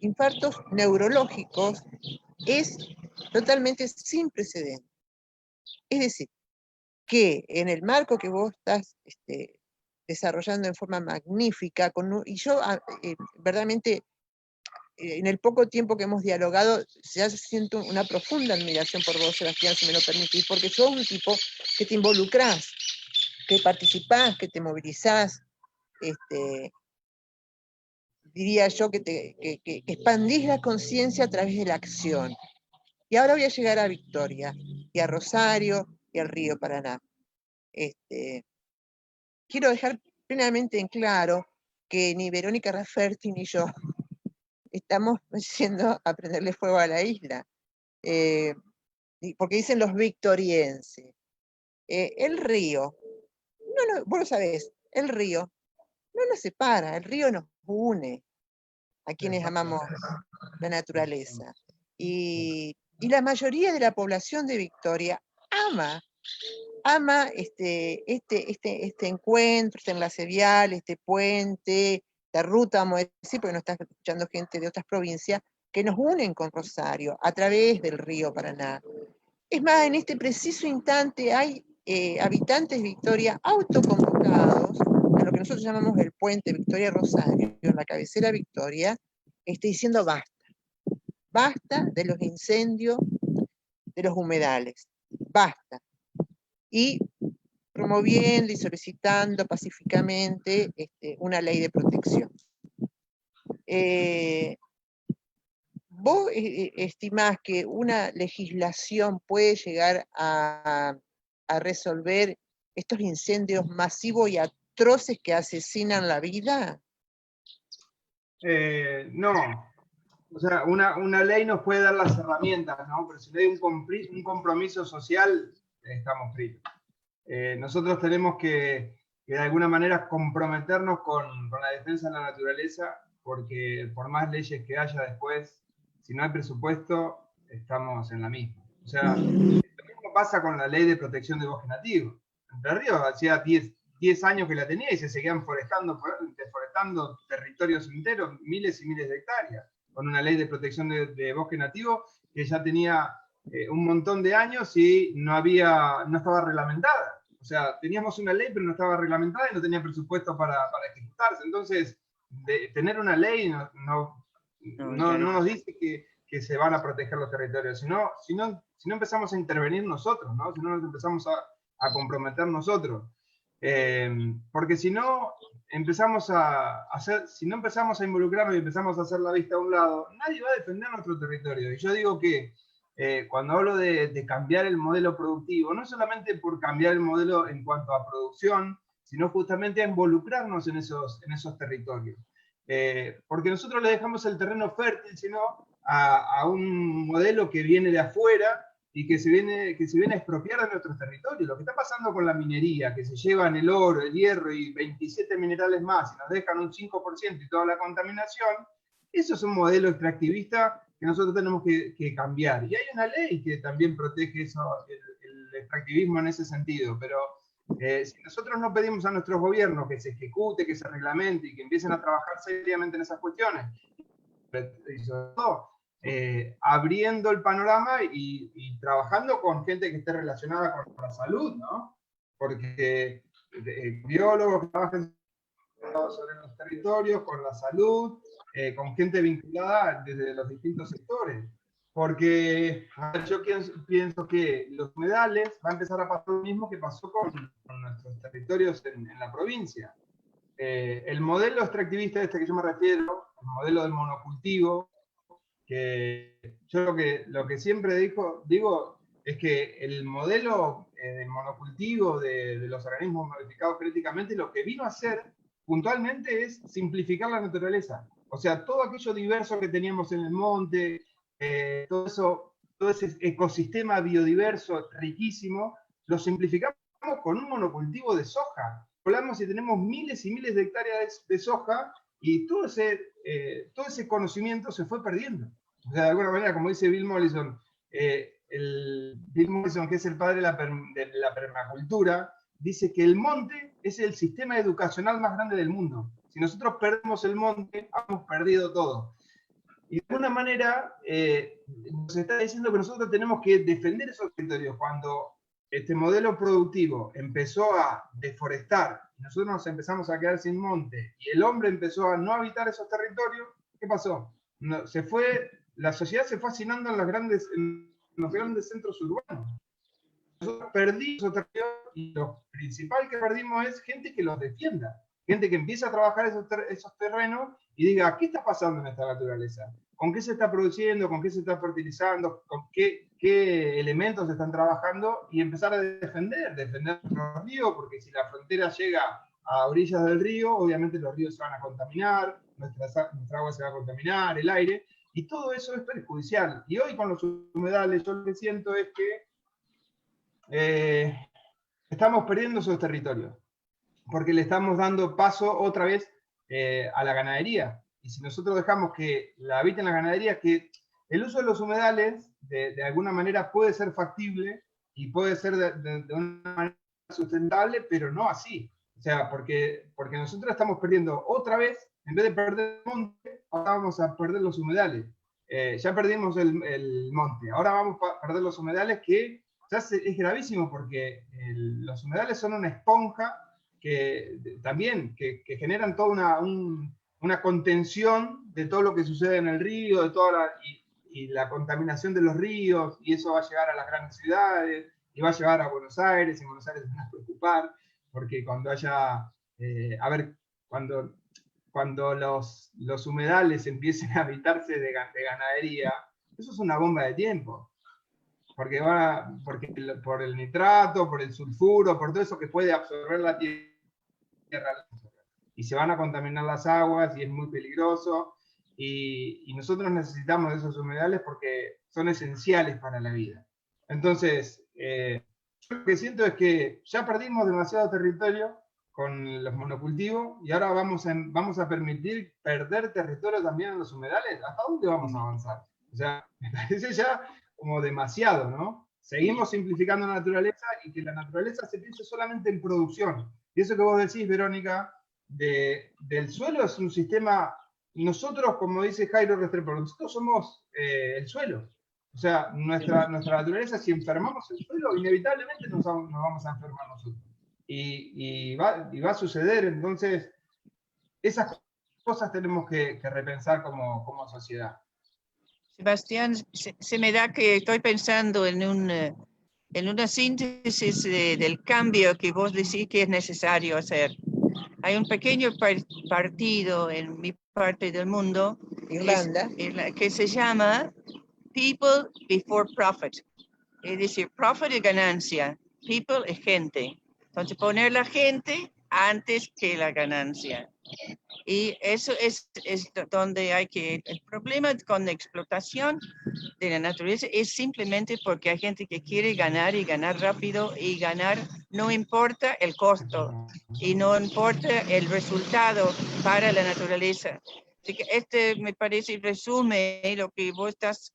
B: infartos neurológicos, es totalmente sin precedentes. Es decir, que en el marco que vos estás desarrollando en forma magnífica, y yo verdaderamente en el poco tiempo que hemos dialogado, ya siento una profunda admiración por vos, Sebastián, si me lo permitís, porque sos un tipo que te involucrás, que participás, que te movilizás, diría yo que expandís la conciencia a través de la acción. Y ahora voy a llegar a Victoria, y a Rosario, y al río Paraná. Quiero dejar plenamente en claro que ni Verónica Rafferty ni yo estamos yendo a prenderle fuego a la isla, porque dicen los victorienses. El río, vos lo sabés, el río no nos separa, el río nos une a quienes amamos la naturaleza. Y la mayoría de la población de Victoria ama este encuentro, este enlace vial, este puente, la ruta, vamos a decir, porque nos está escuchando gente de otras provincias, que nos unen con Rosario a través del río Paraná. Es más, en este preciso instante hay habitantes de Victoria autoconvocados a lo que nosotros llamamos el puente Victoria-Rosario, en la cabecera Victoria, diciendo basta de los incendios, de los humedales, basta. Y promoviendo y solicitando pacíficamente una ley de protección. ¿Vos estimás que una legislación puede llegar a resolver estos incendios masivos y atroces que asesinan la vida?
A: No. O sea, una ley nos puede dar las herramientas, ¿no? Pero si no hay un compromiso social, estamos fritos. Nosotros tenemos que de alguna manera comprometernos con la defensa de la naturaleza, porque por más leyes que haya después, si no hay presupuesto, estamos en la misma. O sea, lo mismo pasa con la ley de protección de bosque nativo. Entre Ríos hacía 10 años que la tenía y se seguían deforestando territorios enteros, miles y miles de hectáreas, con una ley de protección de bosque nativo que ya tenía un montón de años y no estaba reglamentada. O sea, teníamos una ley, pero no estaba reglamentada y no tenía presupuesto para ejecutarse. Entonces, tener una ley no nos dice que se van a proteger los territorios, si no empezamos a intervenir nosotros, ¿no? Si no nos empezamos a comprometer nosotros. Porque si no empezamos si no empezamos a involucrarnos y empezamos a hacer la vista a un lado, nadie va a defender nuestro territorio. Y yo digo que cuando hablo de cambiar el modelo productivo, no solamente por cambiar el modelo en cuanto a producción, sino justamente a involucrarnos en esos territorios. Porque nosotros le dejamos el terreno fértil, sino a un modelo que viene de afuera y que se viene a expropiar de nuestros territorios. Lo que está pasando con la minería, que se llevan el oro, el hierro y 27 minerales más y nos dejan un 5% y toda la contaminación, eso es un modelo extractivista que nosotros tenemos que cambiar. Y hay una ley que también protege el extractivismo en ese sentido, pero si nosotros no pedimos a nuestros gobiernos que se ejecute, que se reglamente y que empiecen a trabajar seriamente en esas cuestiones, y sobre todo, abriendo el panorama y trabajando con gente que esté relacionada con la salud, ¿no? Porque biólogos que trabajan sobre los territorios, con la salud, con gente vinculada desde los distintos sectores. Porque yo pienso que los humedales va a empezar a pasar lo mismo que pasó con nuestros territorios en la provincia. El modelo extractivista que yo me refiero, el modelo del monocultivo, que yo lo que siempre digo es que el modelo del monocultivo de los organismos modificados genéticamente lo que vino a hacer puntualmente es simplificar la naturaleza. O sea, todo aquello diverso que teníamos en el monte, todo ese ecosistema biodiverso riquísimo, lo simplificamos con un monocultivo de soja. Hablamos y tenemos miles y miles de hectáreas de soja y todo ese conocimiento se fue perdiendo. O sea, de alguna manera, como dice Bill Mollison, Bill Mollison, que es el padre de la permacultura, dice que el monte es el sistema educacional más grande del mundo. Si nosotros perdemos el monte, hemos perdido todo. Y de alguna manera nos está diciendo que nosotros tenemos que defender esos territorios. Cuando este modelo productivo empezó a deforestar, y nosotros nos empezamos a quedar sin monte, y el hombre empezó a no habitar esos territorios, ¿qué pasó? La sociedad se fue hacinando en los grandes centros urbanos. Nosotros perdimos esos territorios, y lo principal que perdimos es gente que los defienda, gente que empieza a trabajar esos terrenos y diga, ¿qué está pasando en esta naturaleza? ¿Con qué se está produciendo? ¿Con qué se está fertilizando? ¿Con qué elementos se están trabajando? Y empezar a defender los ríos, porque si la frontera llega a orillas del río, obviamente los ríos se van a contaminar, nuestra agua se va a contaminar, el aire, y todo eso es perjudicial. Y hoy con los humedales, yo lo que siento es que estamos perdiendo esos territorios, porque le estamos dando paso otra vez a la ganadería. Y si nosotros dejamos que la habiten la ganadería, que el uso de los humedales de alguna manera puede ser factible y puede ser de una manera sustentable, pero no así. O sea, porque nosotros estamos perdiendo otra vez, en vez de perder el monte, ahora vamos a perder los humedales. Ya perdimos el monte, ahora vamos a perder los humedales, que ya es gravísimo, porque los humedales son una esponja que generan toda una contención de todo lo que sucede en el río, y la contaminación de los ríos, y eso va a llegar a las grandes ciudades, y va a llegar a Buenos Aires, y en Buenos Aires se van a preocupar, porque cuando haya, cuando los humedales empiecen a habitarse de ganadería, eso es una bomba de tiempo. Porque por el nitrato, por el sulfuro, por todo eso que puede absorber la tierra, y se van a contaminar las aguas, y es muy peligroso, y nosotros necesitamos de esos humedales porque son esenciales para la vida. Entonces, yo lo que siento es que ya perdimos demasiado territorio con los monocultivos, y ahora vamos a permitir perder territorio también en los humedales. ¿Hasta dónde vamos a avanzar? O sea, me parece ya como demasiado, ¿no? Seguimos simplificando la naturaleza, y que la naturaleza se piense solamente en producción. Y eso que vos decís, Verónica, del suelo es un sistema, nosotros, como dice Jairo Restrepo, nosotros somos el suelo. O sea, nuestra naturaleza, si enfermamos el suelo, inevitablemente nos vamos a enfermar nosotros. Y va a suceder. Entonces, esas cosas tenemos que repensar como sociedad.
D: Sebastián, se me da que estoy pensando en una síntesis del cambio que vos decís que es necesario hacer. Hay un pequeño partido en mi parte del mundo,
B: Irlanda,
D: que se llama People Before Profit. Es decir, profit es ganancia, people es gente. Entonces, poner la gente antes que la ganancia. Y eso es donde el problema con la explotación de la naturaleza es simplemente porque hay gente que quiere ganar, y ganar rápido, y ganar no importa el costo y no importa el resultado para la naturaleza. Así que me parece resume lo que vos estás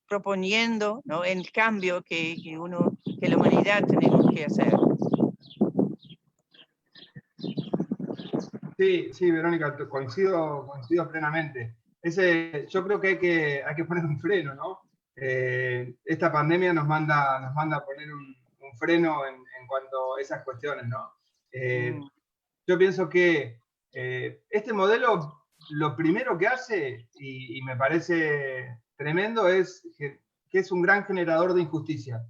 D: proponiendo, ¿no? El cambio que la humanidad tenemos que hacer.
A: Sí, Verónica, coincido plenamente. Yo creo que hay que poner un freno, ¿no? Esta pandemia nos manda a poner un freno en cuanto a esas cuestiones, ¿no? Yo pienso que este modelo, lo primero que hace, y me parece tremendo, es que es un gran generador de injusticia.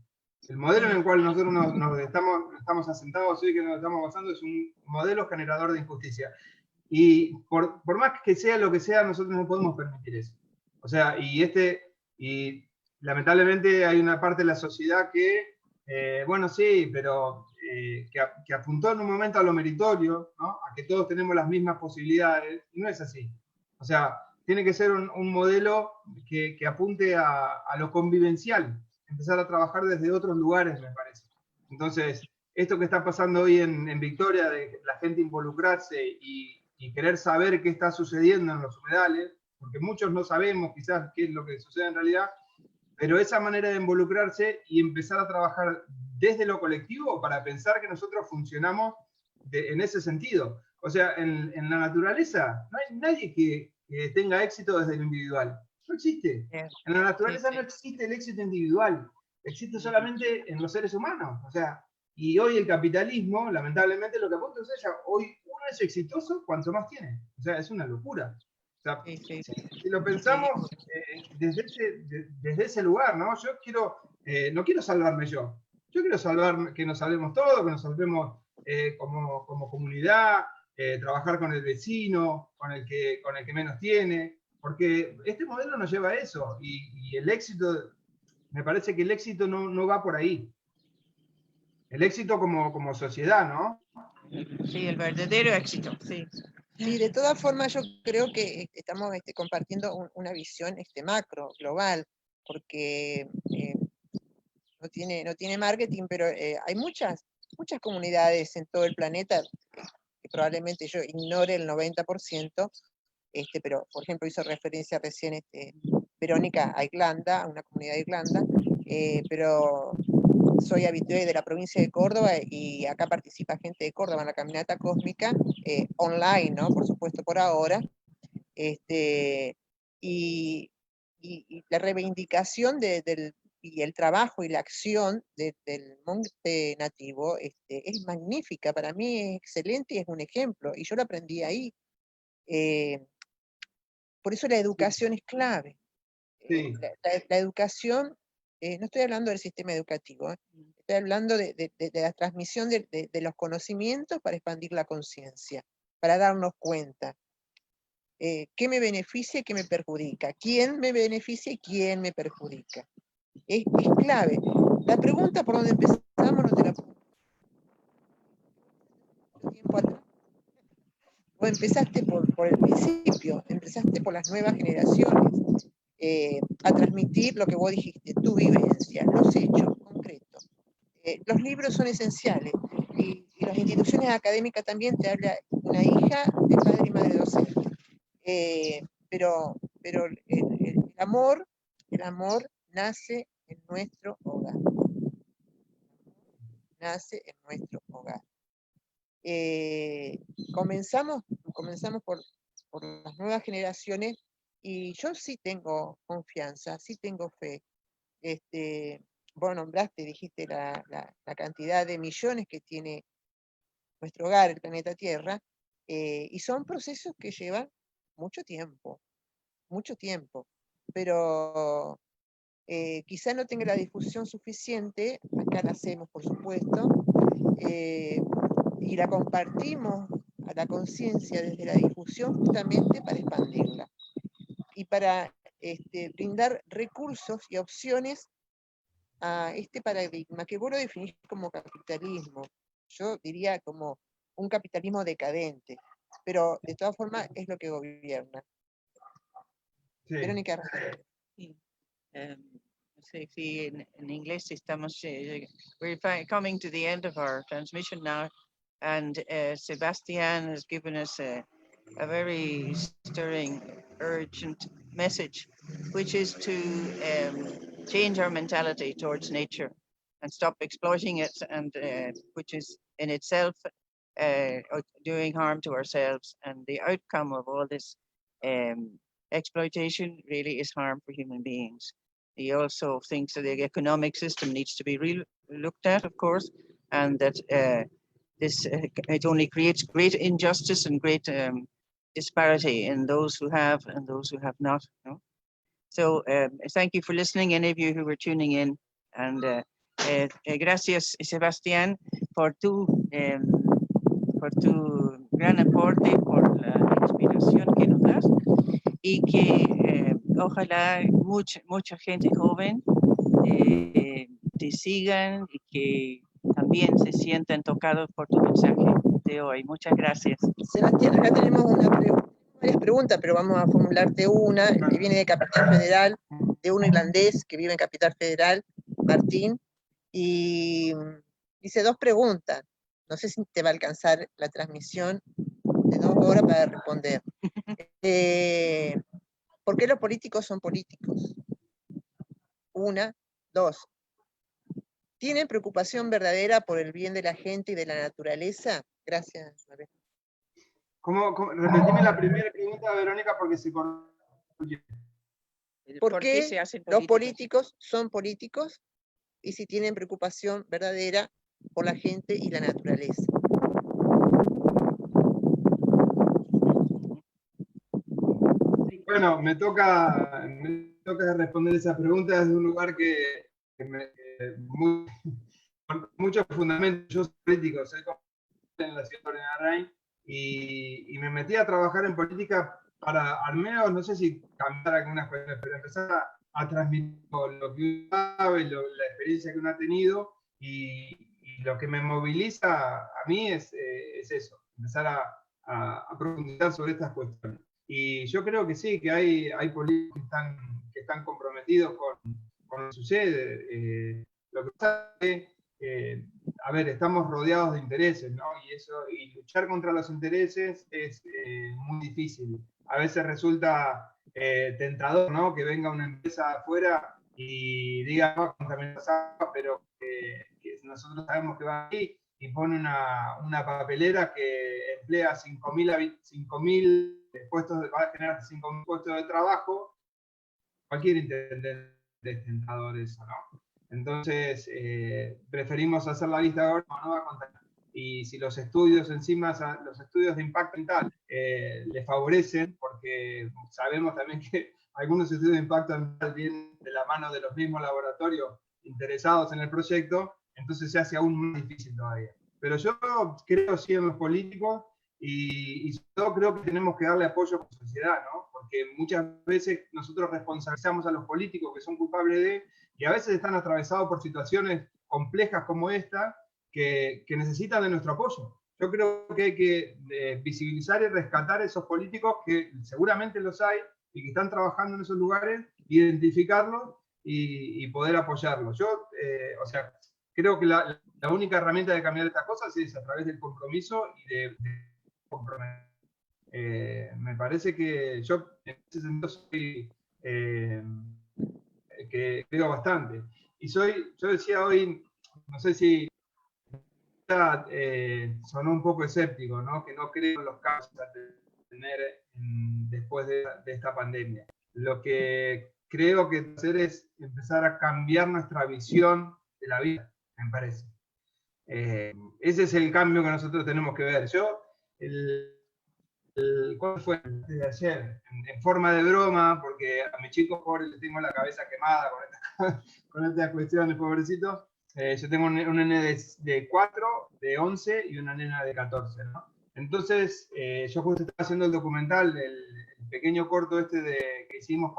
A: El modelo en el cual nosotros estamos asentados hoy, que nos estamos basando, es un modelo generador de injusticia. Y por más que sea lo que sea, nosotros no podemos permitir eso. O sea, y lamentablemente hay una parte de la sociedad que, bueno, sí, pero que apuntó en un momento a lo meritorio, ¿no? A que todos tenemos las mismas posibilidades, y no es así. O sea, tiene que ser un modelo que apunte a lo convivencial, empezar a trabajar desde otros lugares, me parece. Entonces, esto que está pasando hoy en Victoria, de la gente involucrarse y querer saber qué está sucediendo en los humedales, porque muchos no sabemos quizás qué es lo que sucede en realidad, pero esa manera de involucrarse y empezar a trabajar desde lo colectivo para pensar que nosotros funcionamos en ese sentido. O sea, en la naturaleza no hay nadie que tenga éxito desde lo individual. No existe. En la naturaleza no existe el éxito individual. Existe solamente en los seres humanos. O sea, y hoy el capitalismo, lamentablemente, lo que apunta es ella. Hoy uno es exitoso cuanto más tiene. O sea, es una locura. O sea, si lo pensamos desde ese lugar, ¿no? Yo no quiero salvarme yo. Yo quiero salvar, que nos salvemos todos, que nos salvemos como comunidad, trabajar con el vecino, con el que menos tiene, porque este modelo nos lleva a eso, y el éxito, me parece que el éxito no va por ahí. El éxito como sociedad, ¿no?
D: Sí, el verdadero éxito, sí.
B: Sí, de todas formas yo creo que estamos compartiendo una visión macro, global, porque no tiene marketing, pero hay muchas comunidades en todo el planeta, que probablemente yo ignore el 90%, pero por ejemplo hizo referencia recién Verónica a Irlanda, a una comunidad de Irlanda, pero soy habitué de la provincia de Córdoba y acá participa gente de Córdoba en la caminata cósmica, online, ¿no? Por supuesto por ahora, y la reivindicación y el trabajo y la acción del monte nativo es magnífica, para mí es excelente y es un ejemplo, y yo lo aprendí ahí. Por eso la educación es clave.
A: Sí.
B: La educación, no estoy hablando del sistema educativo, estoy hablando de la transmisión de los conocimientos para expandir la conciencia, para darnos cuenta. ¿Qué me beneficia y qué me perjudica? ¿Quién me beneficia y quién me perjudica? Es clave. La pregunta por dónde empezamos no te la tiempo atrás. O empezaste por el principio, empezaste por las nuevas generaciones, a transmitir lo que vos dijiste, tu vivencia, los hechos concretos. Los libros son esenciales, y las instituciones académicas también te habla una hija de padre y madre docente. Pero el amor nace en nuestro hogar. Nace en nuestro hogar. Comenzamos por las nuevas generaciones, y yo sí tengo confianza, sí tengo fe. Vos nombraste, dijiste la cantidad de millones que tiene nuestro hogar, el planeta Tierra, y son procesos que llevan mucho tiempo, pero quizá no tenga la difusión suficiente, acá la hacemos por supuesto, y la compartimos a la conciencia desde la difusión justamente para expandirla y para brindar recursos y opciones a este paradigma que vos lo definís como capitalismo. Yo diría como un capitalismo decadente, pero de todas formas es lo que gobierna.
A: Sí.
B: Verónica.
D: Sí. Sí, en inglés estamos, we're coming to the end of our transmission now, and Sebastian has given us a very stirring, urgent message, which is to change our mentality towards nature and stop exploiting it, and which is in itself doing harm to ourselves. And the outcome of all this exploitation really is harm for human beings. He also thinks that the economic system needs to be looked at, of course, and that it only creates great injustice and great disparity in those who have and those who have not. You know? So thank you for listening, any of you who were tuning in, and gracias, Sebastián, por tu gran aporte, por la inspiración que nos das, y que ojalá mucha gente joven te sigan, y que también también se sienten tocados por tu mensaje de hoy. Muchas gracias.
B: Sebastián, acá tenemos varias preguntas, pero vamos a formularte una, que viene de Capital Federal, de un irlandés que vive en Capital Federal, Martín, y dice 2 preguntas. No sé si te va a alcanzar la transmisión de 2 horas para responder. ¿Por qué los políticos son políticos? 1, 2. ¿Tienen preocupación verdadera por el bien de la gente y de la naturaleza? Gracias, María.
A: Repetime la primera pregunta, Verónica, porque se cortó.
B: ¿Por qué
D: se hacen
B: los políticos son políticos? Y si tienen preocupación verdadera por la gente y la naturaleza.
A: Bueno, me toca responder esa pregunta desde un lugar con muchos fundamentos. Yo soy político, soy en la ciudad de Narrain, y me metí a trabajar en política para, al menos, no sé si cambiar algunas cuestiones, pero empezar a transmitir lo que uno sabe, la experiencia que uno ha tenido, y lo que me moviliza a mí es eso, empezar a profundizar sobre estas cuestiones. Y yo creo que sí, que hay políticos que están comprometidos con lo que sucede. Lo que pasa es que, a ver, estamos rodeados de intereses, ¿no? Y luchar contra los intereses es muy difícil. A veces resulta tentador, ¿no? Que venga una empresa afuera y diga, no, contaminar agua, pero que nosotros sabemos que va ahí, y pone una papelera que emplea 5.000 puestos, va a generar 5.000 puestos de trabajo. Cualquier intendente es tentador eso, ¿no? Entonces, preferimos hacer la vista gorda, no va a contaminar. Y si los estudios encima, los estudios de impacto ambiental le favorecen, porque sabemos también que algunos estudios de impacto ambiental vienen de la mano de los mismos laboratorios interesados en el proyecto, entonces se hace aún más difícil todavía. Pero yo creo sí en los políticos, y sobre todo creo que tenemos que darle apoyo como sociedad, ¿no? Porque muchas veces nosotros responsabilizamos a los políticos que son culpables de, y a veces están atravesados por situaciones complejas como esta, que necesitan de nuestro apoyo. Yo creo que hay que visibilizar y rescatar a esos políticos que seguramente los hay y que están trabajando en esos lugares, identificarlos y poder apoyarlos. Yo, o sea, creo que la única herramienta de cambiar estas cosas es a través del compromiso y de comprometer. Me parece que yo en ese sentido soy que creo bastante. Y yo decía hoy, no sé si sonó un poco escéptico, ¿no? Que no creo en los casos a tener después de esta pandemia. Lo que creo que hacer es empezar a cambiar nuestra visión de la vida, me parece. Ese es el cambio que nosotros tenemos que ver. Yo, ¿cuál fue? Desde ayer, en forma de broma, porque a mi chico pobre le tengo la cabeza quemada con estas cuestiones, pobrecito. Yo tengo un nene de 4, de 11 y una nena de 14, ¿no? Entonces, yo justo estaba haciendo el documental, el pequeño corto que hicimos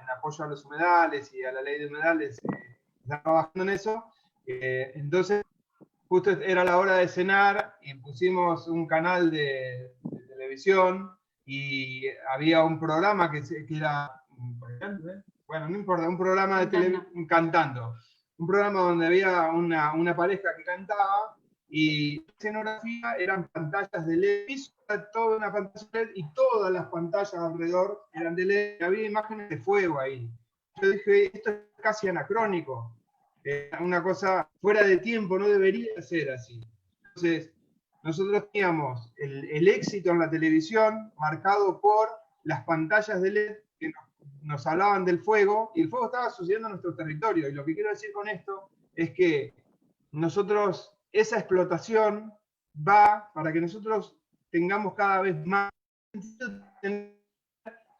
A: en apoyo a los humedales y a la ley de humedales, estaba trabajando en eso. Entonces, justo era la hora de cenar y pusimos un canal de televisión y había un programa que era, bueno, no importa, un programa de televisión cantando. Un programa donde había una pareja que cantaba y la escenografía eran pantallas de LED, toda una pantalla de LED y todas las pantallas alrededor eran de LED y había imágenes de fuego ahí. Yo dije, esto es casi anacrónico. Una cosa fuera de tiempo, no debería ser así. Entonces, nosotros teníamos el éxito en la televisión marcado por las pantallas de LED que nos hablaban del fuego, y el fuego estaba sucediendo en nuestro territorio. Y lo que quiero decir con esto es que nosotros, esa explotación va para que nosotros tengamos cada vez más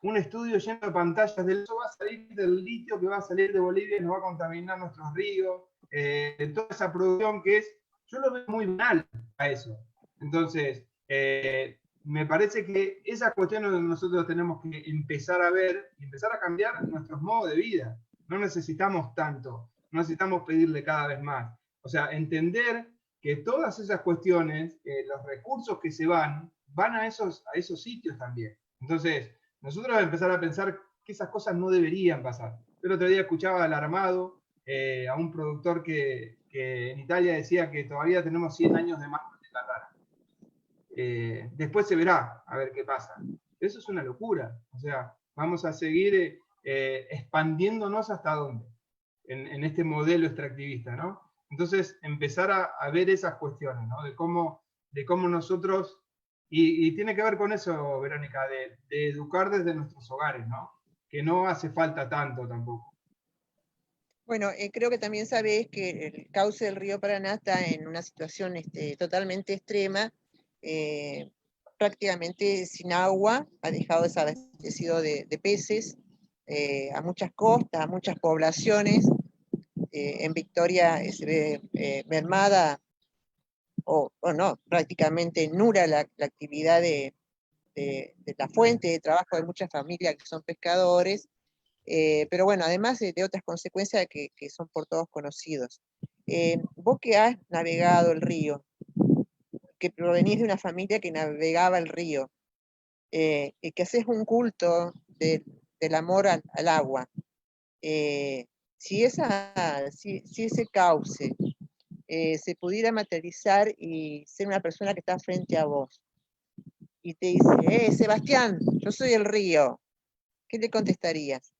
A: un estudio lleno de pantallas del eso va a salir del litio que va a salir de Bolivia y nos va a contaminar nuestros ríos, toda esa producción que es, yo lo veo muy banal a eso. Entonces, me parece que esas cuestiones nosotros tenemos que empezar a ver y empezar a cambiar nuestros modos de vida. No necesitamos tanto, no necesitamos pedirle cada vez más. O sea, entender que todas esas cuestiones, los recursos que se van a esos sitios también. Entonces, nosotros empezar a pensar que esas cosas no deberían pasar. Yo el otro día escuchaba al Armado, a un productor que en Italia decía que todavía tenemos 100 años de más de la rara. Después se verá, a ver qué pasa. Eso es una locura. O sea, vamos a seguir expandiéndonos hasta dónde, en este modelo extractivista, ¿no? Entonces, empezar a ver esas cuestiones, ¿no? De cómo nosotros, y tiene que ver con eso, Verónica, de educar desde nuestros hogares, ¿no? Que no hace falta tanto tampoco.
B: Bueno, creo que también sabés que el cauce del río Paraná está en una situación totalmente extrema, prácticamente sin agua, ha dejado desabastecido de peces a muchas costas, a muchas poblaciones. En Victoria se ve mermada, o no, prácticamente nula la actividad de la fuente de trabajo de muchas familias que son pescadores. Pero bueno, además de otras consecuencias que son por todos conocidos. Vos que has navegado el río, que provenís de una familia que navegaba el río, y que haces un culto del amor al agua, si ese cauce se pudiera materializar y ser una persona que está frente a vos, y te dice, Sebastián, yo soy el río, ¿qué le contestarías?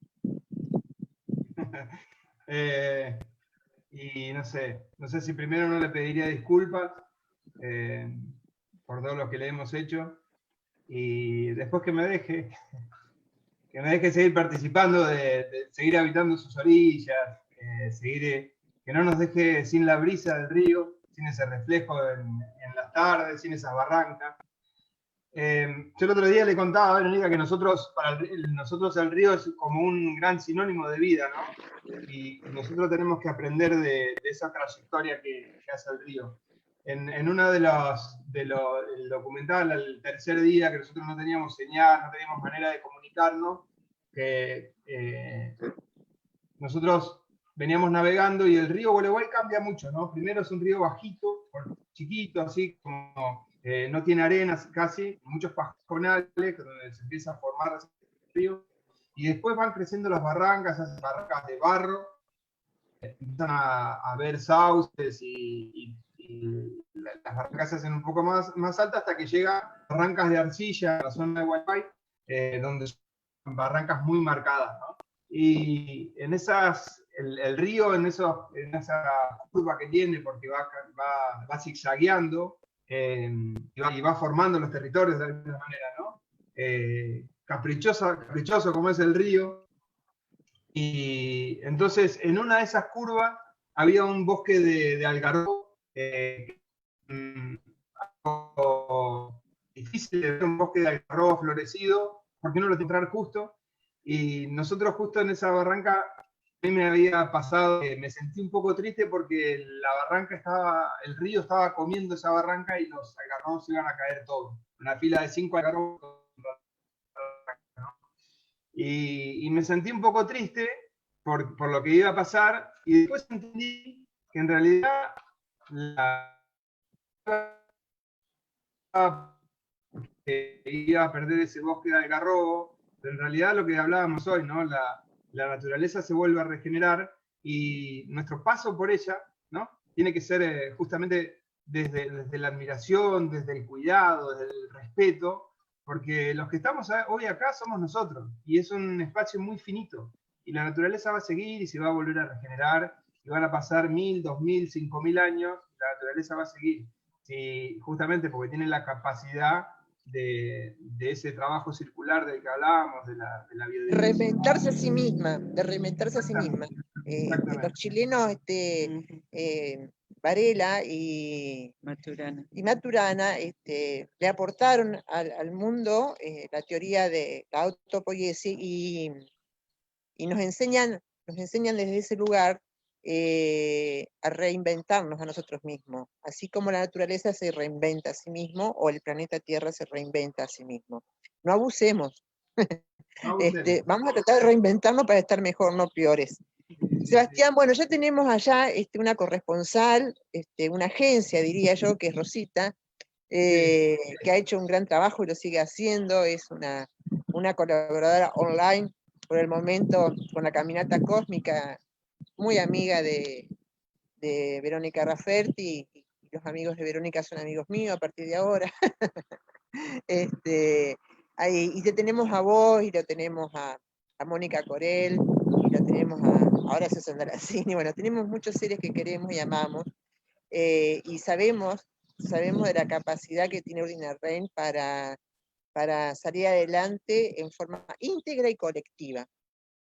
A: Y no sé si primero no le pediría disculpas por todo lo que le hemos hecho, y después que me deje seguir participando, de seguir habitando sus orillas, que no nos deje sin la brisa del río, sin ese reflejo en las tardes, sin esas barrancas. Yo el otro día le contaba a Verónica que nosotros el río es como un gran sinónimo de vida, ¿no? Y nosotros tenemos que aprender de esa trayectoria que hace el río. En uno del documental, el tercer día, que nosotros no teníamos señal, no teníamos manera de comunicarnos, que nosotros veníamos navegando y el río Gualeguay cambia mucho, ¿no? Primero es un río bajito, chiquito, así como no tiene arenas casi, muchos pajonales, donde se empieza a formar el río, y después van creciendo las barrancas, esas barrancas de barro, empiezan a ver sauces y las barrancas se hacen un poco más altas hasta que llegan barrancas de arcilla a la zona de Gualeguay, donde son barrancas muy marcadas, ¿no? Y en el río, en esa curva que tiene, porque va zigzagueando, y va formando los territorios de alguna manera, ¿no? Caprichoso como es el río. Y entonces, en una de esas curvas, había un bosque de algarrobo, difícil de ver un bosque de algarrobo florecido, porque no lo tenía que entrar justo. Y nosotros justo en esa barranca, a mí me había pasado, me sentí un poco triste porque la barranca el río estaba comiendo esa barranca y los algarrobos se iban a caer todos. Una fila de 5 algarrobos. Y me sentí un poco triste por lo que iba a pasar, y después entendí que en realidad iba a perder ese bosque de algarrobo, pero en realidad lo que hablábamos hoy, ¿no? La naturaleza se vuelve a regenerar y nuestro paso por ella, ¿no? Tiene que ser justamente desde la admiración, desde el cuidado, desde el respeto, porque los que estamos hoy acá somos nosotros, y es un espacio muy finito, y la naturaleza va a seguir y se va a volver a regenerar, y van a pasar 1000, 2000, 5000 años, la naturaleza va a seguir, sí, justamente porque tiene la capacidad de ese trabajo circular del que hablábamos, de la biodiversidad.
B: Reinventarse a sí misma, de reinventarse a sí misma. Los chilenos, Varela y Maturana le aportaron al mundo la teoría de la autopoiesis y nos enseñan desde ese lugar a reinventarnos a nosotros mismos, así como la naturaleza se reinventa a sí mismo o el planeta Tierra se reinventa a sí mismo. No abusemos. Vamos a tratar de reinventarnos para estar mejor, no peores. Sebastián, bueno, ya tenemos allá una corresponsal, una agencia, diría yo, que es Rosita, que ha hecho un gran trabajo y lo sigue haciendo, es una colaboradora online por el momento con la Caminata Cósmica, muy amiga de Verónica Rafferty, y los amigos de Verónica son amigos míos a partir de ahora. Y te tenemos a vos, y lo tenemos a Mónica Corel, y lo tenemos ahora Susan Daracini, bueno, tenemos muchos seres que queremos y amamos, y sabemos de la capacidad que tiene Urdina Rein para salir adelante en forma íntegra y colectiva.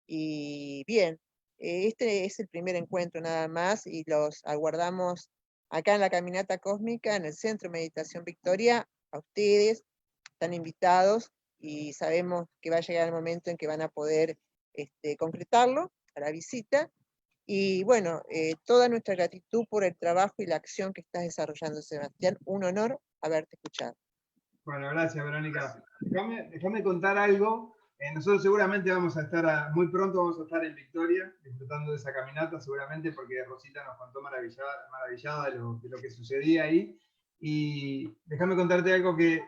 B: Y bien, este es el primer encuentro nada más, y los aguardamos acá en la Caminata Cósmica, en el Centro de Meditación Victoria. A ustedes están invitados, y sabemos que va a llegar el momento en que van a poder concretarlo a la visita. Y bueno, toda nuestra gratitud por el trabajo y la acción que estás desarrollando, Sebastián. Un honor haberte escuchado.
A: Bueno, gracias, Verónica. Déjame contar algo. Nosotros seguramente vamos a estar, muy pronto vamos a estar en Victoria, disfrutando de esa caminata, seguramente, porque Rosita nos contó maravillada de lo que sucedía ahí. Y déjame contarte algo que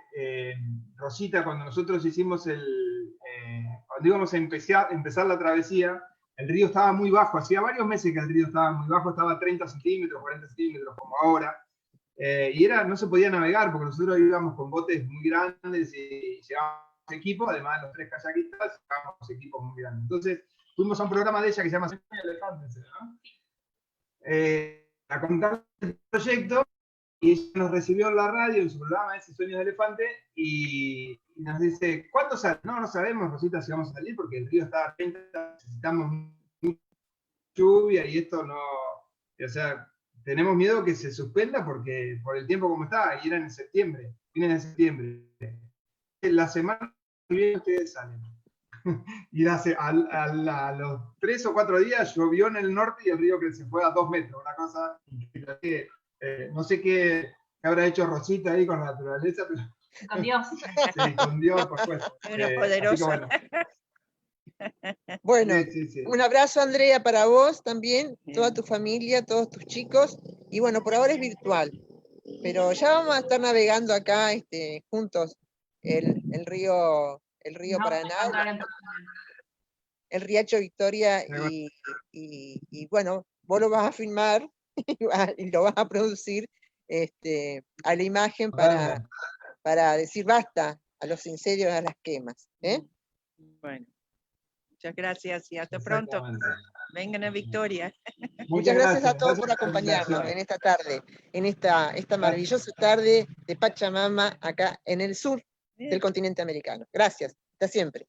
A: Rosita, cuando nosotros hicimos cuando íbamos a empezar la travesía, el río estaba muy bajo, hacía varios meses que el río estaba muy bajo, estaba 30 centímetros, 40 centímetros, como ahora. Y no se podía navegar, porque nosotros íbamos con botes muy grandes y llevábamos equipo, además de los 3 kayakistas, llevábamos equipos muy grandes. Entonces, fuimos a un programa de ella que se llama Sueños de Elefantes, ¿no? A contar el proyecto, y ella nos recibió en la radio, en su programa ese Sueños de Elefante, y nos dice, ¿cuándo sale? No sabemos, Rosita, si vamos a salir, porque el río está a 30, necesitamos mucha lluvia, y esto no... O sea, tenemos miedo que se suspenda por el tiempo como está, y era en septiembre, fines de septiembre. La semana que viene ustedes salen. Y a los 3 o 4 días llovió en el norte y el río que se fue a 2 metros, una cosa que no sé qué habrá hecho Rosita ahí con la naturaleza, pero...
C: Con Dios.
A: Sí, con Dios, por supuesto.
D: Era poderosa.
B: Bueno,
A: sí.
B: Un abrazo, Andrea, para vos también, toda tu familia, todos tus chicos, y bueno, por ahora es virtual, pero ya vamos a estar navegando acá juntos el río Paraná, el Riacho Victoria, y bueno, vos lo vas a filmar y lo vas a producir a la imagen para decir basta a los incendios, a las quemas.
D: Bueno, muchas gracias y hasta pronto. Vengan a Victoria.
B: Muchas gracias a todos por acompañarnos en esta tarde, en esta maravillosa tarde de Pachamama acá en el sur del continente americano. Gracias, hasta siempre.